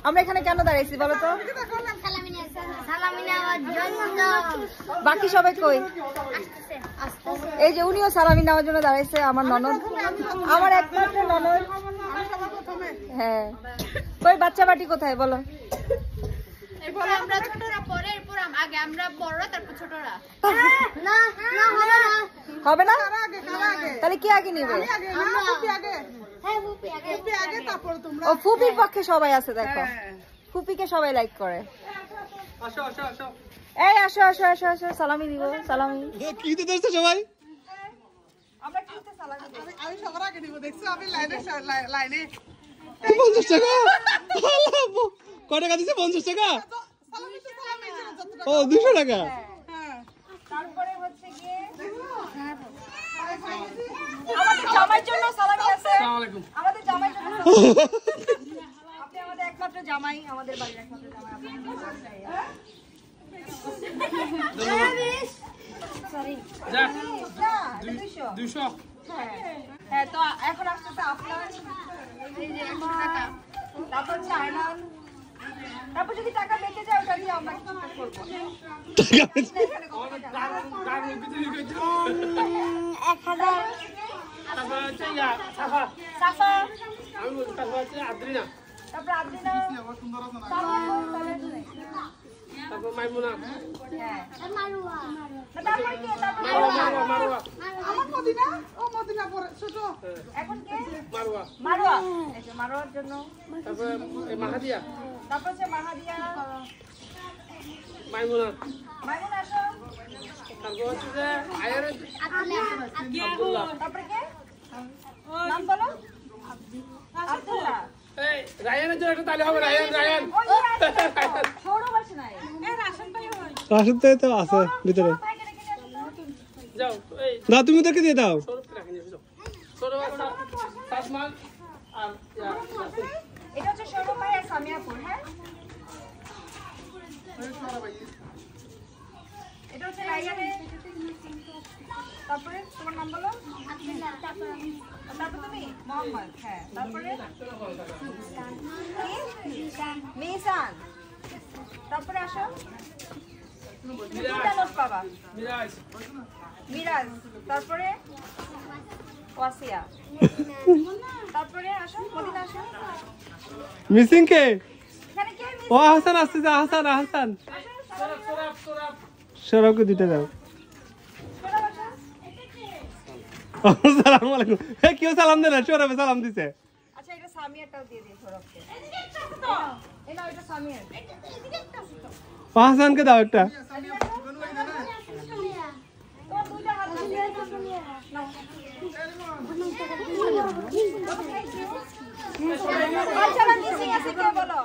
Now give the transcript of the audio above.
আমরা এখানে কেন দাঁড়াইছি বলো তো? বাকি সবাই কই? এই যে উনিও সালামি নেওয়ার জন্য দাঁড়াইছে, আমার ননদ, আমার একমাত্র ননদ। হ্যাঁ, কই বাচ্চা বাটি কোথায় বলো? আমরা ছোটরা পরে, এরপর আগে আমরা বড়রা, তারপর ছোটরা। হবে না? তাহলে কি আগে নিবে? ও ফুপির পক্ষে সবাই আছে, দেখো ফুপিকে সবাই লাইক করে। এই আসো আসো আসো আসো, সালামি দিব, সালামি। কি দিতেছ সবাই? আমরা কিনতে সালামি দিব। আমি সবার আগে নিব, দেখছো আমি লাইনে 50 টাকা। কত টাকা দিছে? 50 টাকা। ও 200 টাকা। তারপরে হচ্ছে কি আমাদের জামাইর জন্য সালামি আছে। আমাদের জামাইর জন্য আপনি আমাদের একমাত্র জামাই, আমাদের বাড়ির একমাত্র জামাই। সরি যা 200। হ্যাঁ, তো এখন আসতেছে আপনার এই যে 100 টাকা, তারপর হচ্ছে আয়নান, তারপর যদি টাকা বেঁচে যায় ওটা দিয়ে আমরা কিছু করবো। 1000। তারপর হচ্ছে সাফা, তারপর আদ্রিনা, তারপর মাইমুনা, তারপর কি? আমার মদিনা, ও মদিনা পরে ছোট। এখন কে? মারওয়া, এই যে মারওয়ার জন্য। তারপর মাহাদিয়া, তারপর হচ্ছে মাহাদিয়া, মাইমুনা, মাইমুনা আসো। তারপর হচ্ছে যে আয়ার আব্দুল্লাহ, তারপর কে? নাম বলো। আব্দুল্লাহ। এই রায়ানের জন্য একটা তালি হবে। রায়ান সৌরভ আসে নাই। রাশন তো আছে ভিতরে। যাও, এই না তুমি ওদেরকে দিয়ে দাও। সৌরভকে রাখি নিয়ে যাও। সৌরভ আর সাসমান আর এটা হচ্ছে সৌরভ ভাই আর সামিয়াপুর। হ্যাঁ, এটা হচ্ছে রায়ানে। তারপরে তোমার নাম বলো। তারপর তুমি মোহাম্মদ। হ্যাঁ, তারপরে মিসান। তারপরে আসো বাবা মিরাজ, মিরাজ, তারপরে ওয়াসিয়া, তারপরে আসো মদিনা আসো। মিসিং কে? এখানে কে মিস? ও হাসান আসছে, যা হাসান হাসান। সৌরভ সরবকে দিতে দাও। সৌরভ আসো। আসসালামু আলাইকুম। হে কেউ সালাম দেন না, সরবে সালাম দিছে। আচ্ছা, এটা সামিয়াটাও দিয়ে দিই সৌরভকে। এই নাও, এটা সামিয়ার। হাসানকে দাও একটা। তোমার দুইটা হাত দিয়ে নাও। বাচ্চারা মিসিং আছে কে বলো?